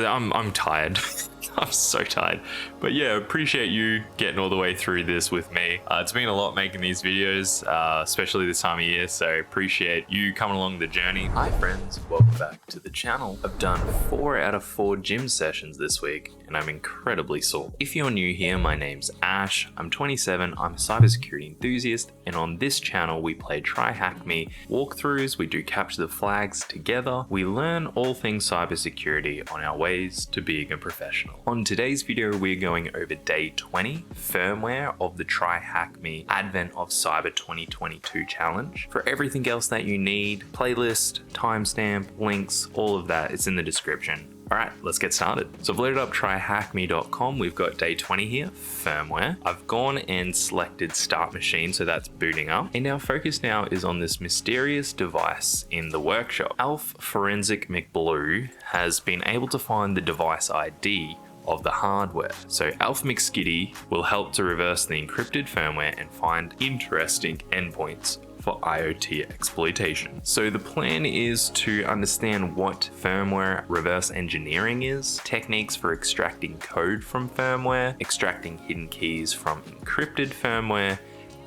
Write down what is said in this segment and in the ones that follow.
I'm tired. I'm so tired. But yeah, appreciate you getting all the way through this with me. It's been a lot making these videos, especially this time of year, so appreciate you coming along the journey. Hi friends, welcome back to the channel. I've done 4 out of 4 gym sessions this week, and I'm incredibly sore. If you're new here, my name's Ash, I'm 27, I'm a cybersecurity enthusiast, and on this channel we play tryhackme walkthroughs, we do capture the flags together, we learn all things cybersecurity on our ways to being a professional. On today's video, we're going over day 20, firmware of the tryhackme Advent of Cyber 2022 challenge. For everything else that you need, playlist, timestamp, links, all of that is in the description. All right, let's get started. So I've loaded up tryhackme.com. We've got day 20 here, firmware. I've gone and selected start machine, so that's booting up. And our focus now is on this mysterious device in the workshop. Alf Forensic McBlue has been able to find the device ID of the hardware. So Alf McSkitty will help to reverse the encrypted firmware and find interesting endpoints for IoT exploitation. So the plan is to understand what firmware reverse engineering is, techniques for extracting code from firmware, extracting hidden keys from encrypted firmware,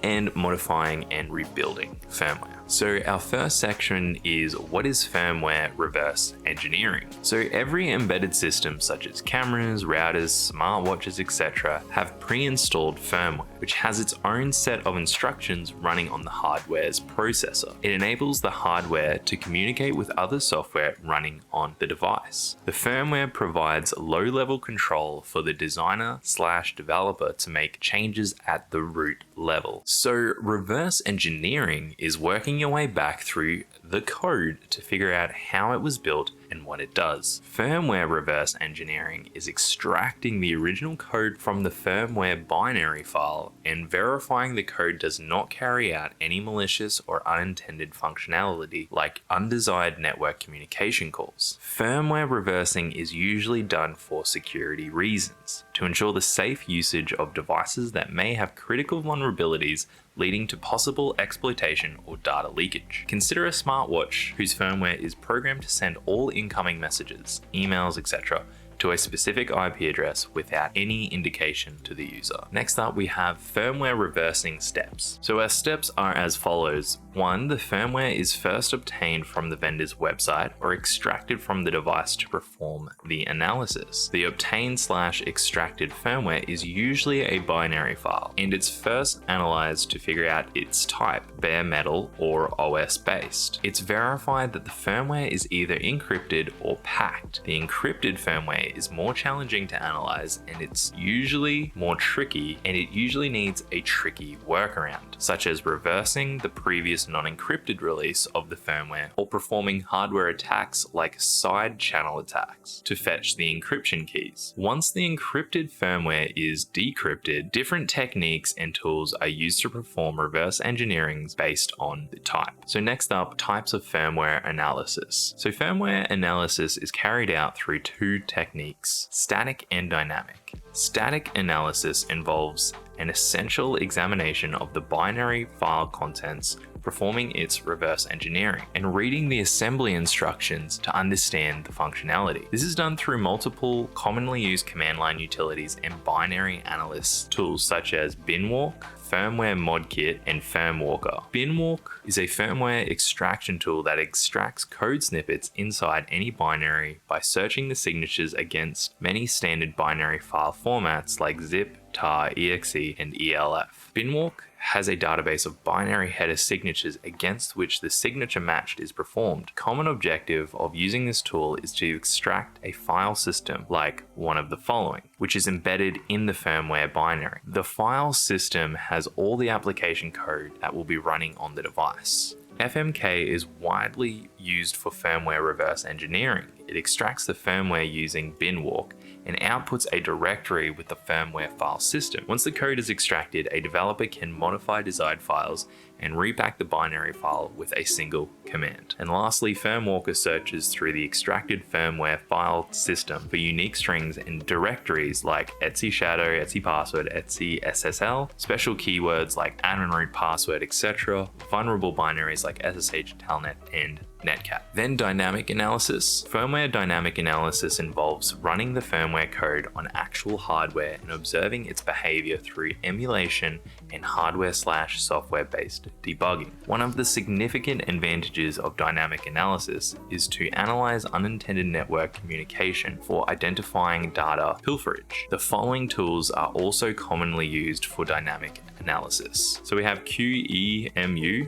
and modifying and rebuilding firmware. So our first section is what is firmware reverse engineering? So every embedded system such as cameras, routers, smartwatches, etc. have pre-installed firmware, which has its own set of instructions running on the hardware's processor. It enables the hardware to communicate with other software running on the device. The firmware provides low-level control for the designer/developer to make changes at the root level. So reverse engineering is working your way back through the code to figure out how it was built and what it does. Firmware reverse engineering is extracting the original code from the firmware binary file and verifying the code does not carry out any malicious or unintended functionality like undesired network communication calls. Firmware reversing is usually done for security reasons, to ensure the safe usage of devices that may have critical vulnerabilities leading to possible exploitation or data leakage. Consider a smartwatch whose firmware is programmed to send all incoming messages, emails, etc. to a specific IP address without any indication to the user. Next up, we have firmware reversing steps. So our steps are as follows. 1. The firmware is first obtained from the vendor's website or extracted from the device to perform the analysis. The obtained/extracted firmware is usually a binary file, and it's first analyzed to figure out its type, bare metal or OS based. It's verified that the firmware is either encrypted or packed. The encrypted firmware is more challenging to analyze and it's usually more tricky, and it usually needs a tricky workaround, such as reversing the previous non-encrypted release of the firmware or performing hardware attacks like side channel attacks to fetch the encryption keys. Once the encrypted firmware is decrypted, different techniques and tools are used to perform reverse engineering based on the type. So next up, types of firmware analysis. So firmware analysis is carried out through 2 techniques, static and dynamic. Static analysis involves an essential examination of the binary file contents, performing its reverse engineering, and reading the assembly instructions to understand the functionality. This is done through multiple commonly used command line utilities and binary analyst tools such as binwalk, firmware modkit, and firmwalker. Binwalk is a firmware extraction tool that extracts code snippets inside any binary by searching the signatures against many standard binary file formats like zip, tar, exe, and elf. Binwalk has a database of binary header signatures against which the signature matched is performed. Common objective of using this tool is to extract a file system like one of the following, which is embedded in the firmware binary. The file system has all the application code that will be running on the device. FMK is widely used for firmware reverse engineering. It extracts the firmware using binwalk and outputs a directory with the firmware file system. Once the code is extracted, a developer can modify desired files and repack the binary file with a single command. And lastly, FIRMWARE searches through the extracted firmware file system for unique strings and directories like etc shadow, etc password, etc SSL, special keywords like admin root password, etc., vulnerable binaries like SSH, telnet, and netcat. Then dynamic analysis. Firmware dynamic analysis involves running the firmware code on actual hardware and observing its behavior through emulation and hardware/software based debugging. One of the significant advantages of dynamic analysis is to analyze unintended network communication for identifying data pilferage. The following tools are also commonly used for dynamic analysis. So we have QEMU,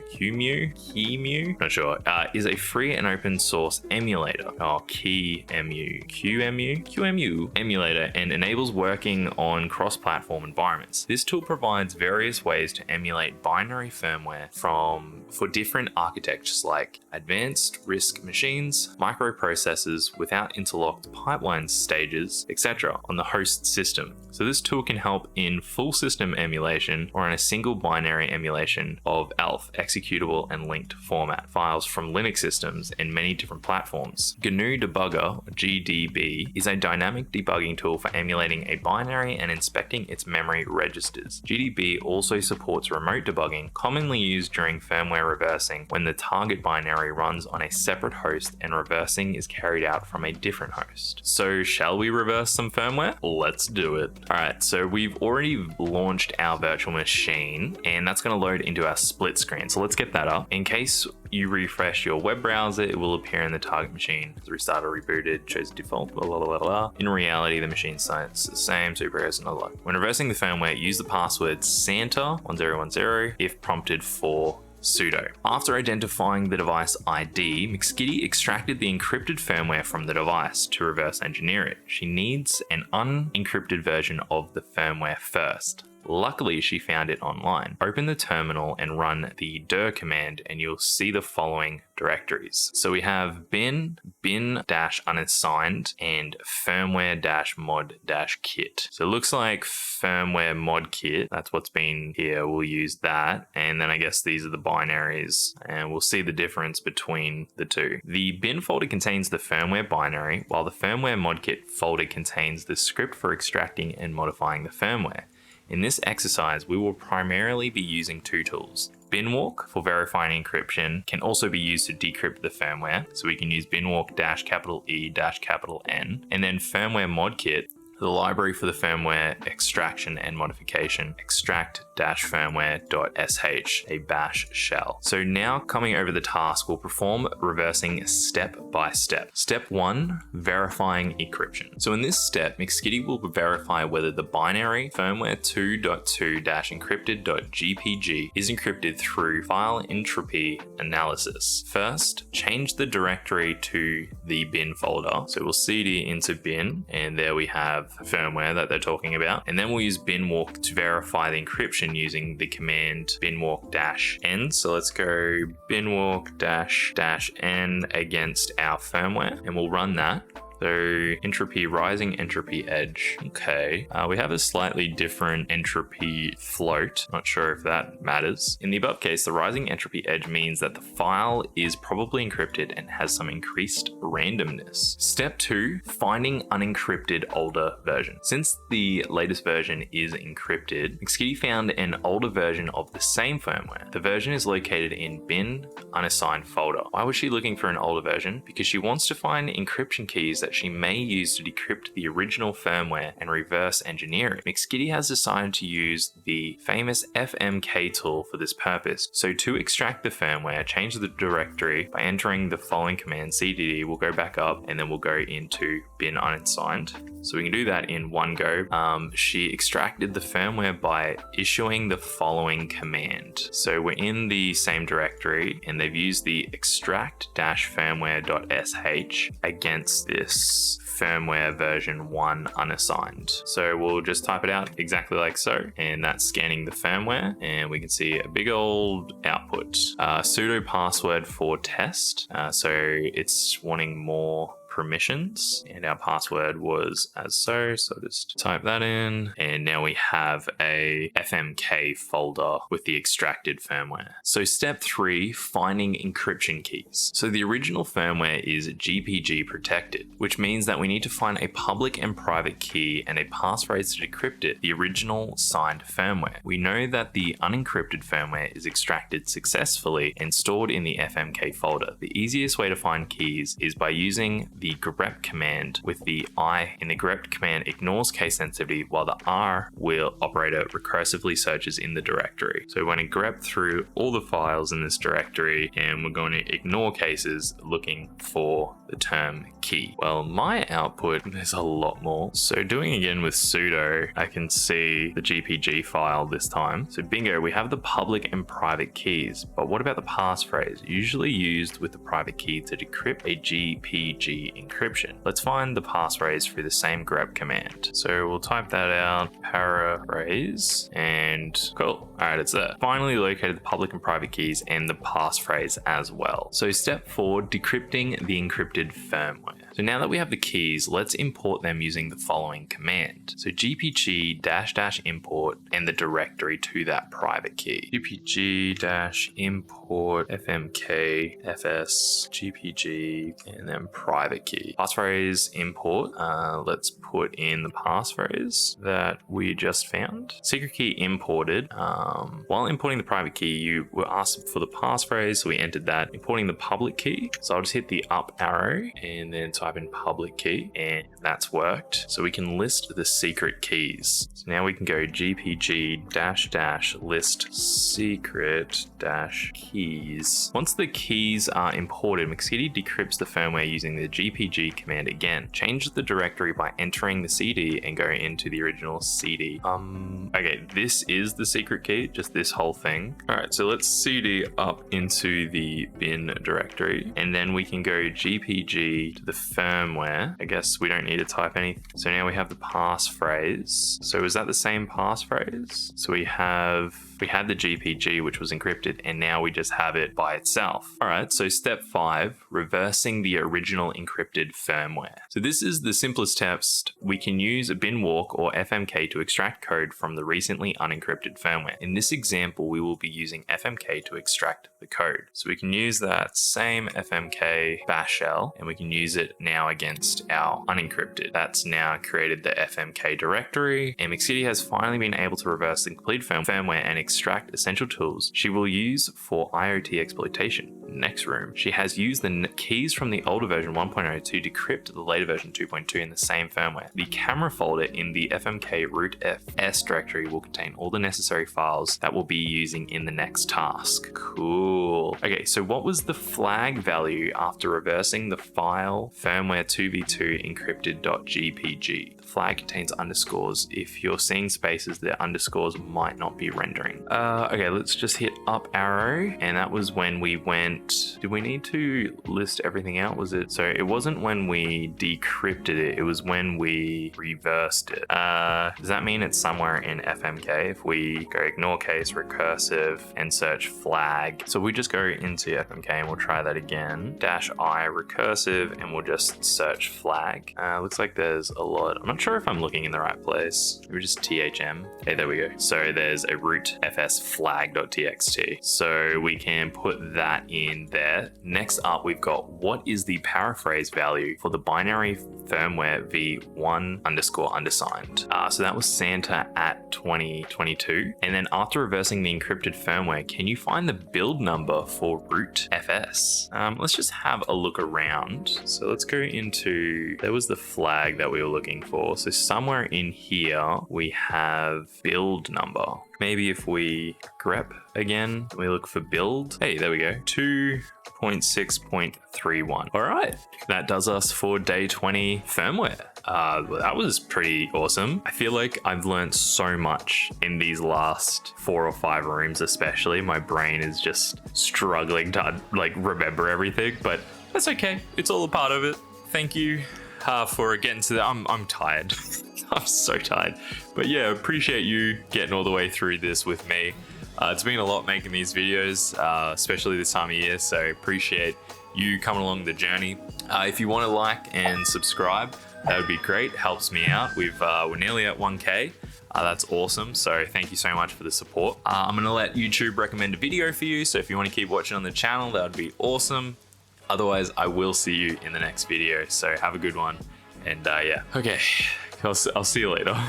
not sure, is a free and open source emulator, QEMU emulator, and enables working on cross-platform environments. This tool provides various ways to emulate binary firmware for different architectures like advanced RISC machines, microprocessors without interlocked pipeline stages, etc. on the host system. So this tool can help in full system emulation or in a single binary emulation of ELF executable and linked format files from Linux systems and many different platforms. GNU Debugger, or GDB, is a dynamic debugging tool for emulating a binary and inspecting its memory registers. GDB also supports remote debugging, commonly used during firmware reversing when the target binary runs on a separate host and reversing is carried out from a different host. So shall we reverse some firmware? Let's do it. Alright, so we've already launched our virtual machine and that's going to load into our split screen. So let's get that up. In case you refresh your web browser, it will appear in the target machine. It's restarted or rebooted, chose default, blah, blah, blah, blah. In reality, the machine size is the same, so you progress another one. When reversing the firmware, use the password Santa1010 if prompted for sudo. After identifying the device ID, McSkitty extracted the encrypted firmware from the device to reverse engineer it. She needs an unencrypted version of the firmware first. Luckily, she found it online. Open the terminal and run the dir command and you'll see the following directories. So we have bin-unassigned and firmware-mod-kit. So it looks like firmware mod kit, that's what's been here, we'll use that. And then I guess these are the binaries and we'll see the difference between the two. The bin folder contains the firmware binary, while the firmware mod kit folder contains the script for extracting and modifying the firmware. In this exercise, we will primarily be using two tools. Binwalk for verifying encryption can also be used to decrypt the firmware. So we can use binwalk-E-N, and then firmware modkit, the library for the firmware extraction and modification, extract-firmware.sh, a bash shell. So now coming over the task, we'll perform reversing step by step. Step 1, verifying encryption. So in this step, McSkitty will verify whether the binary firmware 2.2-encrypted.gpg is encrypted through file entropy analysis. First, change the directory to the bin folder. So we'll cd into bin, and there we have firmware that they're talking about. And then we'll use binwalk to verify the encryption using the command binwalk-n. So let's go binwalk-n against our firmware, and we'll run that. So entropy, rising entropy edge. Okay, we have a slightly different entropy float. Not sure if that matters. In the above case, the rising entropy edge means that the file is probably encrypted and has some increased randomness. Step 2, finding unencrypted older version. Since the latest version is encrypted, McSkitty found an older version of the same firmware. The version is located in bin unassigned folder. Why was she looking for an older version? Because she wants to find encryption keys that she may use to decrypt the original firmware and reverse engineer it. McSkitty has decided to use the famous FMK tool for this purpose. So to extract the firmware, change the directory by entering the following command, cdd, we'll go back up and then we'll go into bin unassigned. So we can do that in one go. She extracted the firmware by issuing the following command. So we're in the same directory and they've used the extract-firmware.sh against this firmware version 1 unassigned. So we'll just type it out exactly like so, and that's scanning the firmware, and we can see a big old output. Sudo password for test, so it's wanting more permissions, and our password was as so. So just type that in, and now we have a FMK folder with the extracted firmware. So step 3, finding encryption keys. So the original firmware is GPG protected, which means that we need to find a public and private key and a passphrase to decrypt it, the original signed firmware. We know that the unencrypted firmware is extracted successfully and stored in the FMK folder. The easiest way to find keys is by using the grep command, with the I in the grep command ignores case sensitivity, while the R will operator recursively searches in the directory. So we're going to grep through all the files in this directory, and we're going to ignore cases looking for the term key. Well, my output, there's a lot more. So doing again with sudo, I can see the GPG file this time. So bingo, we have the public and private keys, but what about the passphrase, usually used with the private key to decrypt a GPG encryption? Let's find the passphrase through the same grep command. So we'll type that out, paraphrase, and cool. All right, it's there. Finally located the public and private keys and the passphrase as well. So step 4, decrypting the encrypted firmware. So now that we have the keys, let's import them using the following command. So gpg -- import and the directory to that private key. gpg -import fmk fs gpg and then private key. Passphrase import. Let's put in the passphrase that we just found. Secret key imported. While importing the private key, you were asked for the passphrase, so we entered that. Importing the public key, so I'll just hit the up arrow and then type in public key, and that's worked. So we can list the secret keys. So now we can go gpg -- list secret keys. Once the keys are imported, McCity decrypts the firmware using the gpg command again. Change the directory by entering the CD and go into the original CD. Okay, this is the secret key, just this whole thing. All right, so let's CD up into the bin directory, and then we can go gpg to the firmware. I guess we don't need to type anything. So now we have the passphrase. So is that the same passphrase? So we had the GPG, which was encrypted, and now we just have it by itself. All right, so step 5, reversing the original encrypted firmware. So this is the simplest test. We can use a bin walk or FMK to extract code from the recently unencrypted firmware. In this example, we will be using FMK to extract the code. So we can use that same FMK bash shell, and we can use it now against our unencrypted. That's now created the FMK directory, and McCity has finally been able to reverse the complete firmware and extract essential tools she will use for IoT exploitation. Next room, she has used the keys from the older version 1.0 to decrypt the later version 2.2 in the same firmware. The camera folder in the FMK rootfs directory will contain all the necessary files that we'll be using in the next task. Cool. Okay, so what was the flag value after reversing the file firmware 2v2 encrypted.gpg? The flag contains underscores. If you're seeing spaces, the underscores might not be rendering. Okay, let's just hit up arrow, and that was when we went. Did we need to list everything out? Was it? So it wasn't when we decrypted it, it was when we reversed it. Does that mean it's somewhere in FMK? If we go ignore case, recursive, and search flag. So we just go into FMK and we'll try that again. -I recursive, and we'll just search flag. Looks like there's a lot. I'm not sure if I'm looking in the right place. Maybe just THM. Hey, there we go. So there's a rootfs flag.txt. So we can put that in there. Next up, we've got what is the paraphrase value for the binary firmware v1 _ undersigned. So that was Santa at 2022. And then after reversing the encrypted firmware, can you find the build number for rootfs? Let's just have a look around. So let's go into, there was the flag that we were looking for. So somewhere in here, we have build number. Maybe if we grep again, we look for build. Hey, there we go. 2.6.31. All right, that does us for day 20 firmware. That was pretty awesome. I feel like I've learned so much in these last 4 or 5 rooms, especially. My brain is just struggling to like remember everything, but that's okay. It's all a part of it. Thank you for getting to that. I'm tired. I'm so tired. But yeah, appreciate you getting all the way through this with me. It's been a lot making these videos, especially this time of year, so appreciate you coming along the journey. If you want to like and subscribe, that would be great. Helps me out. We're nearly at 1K. That's awesome. So thank you so much for the support. I'm gonna let YouTube recommend a video for you. So if you want to keep watching on the channel, that would be awesome. Otherwise, I will see you in the next video. So have a good one. And yeah, okay, I'll see you later.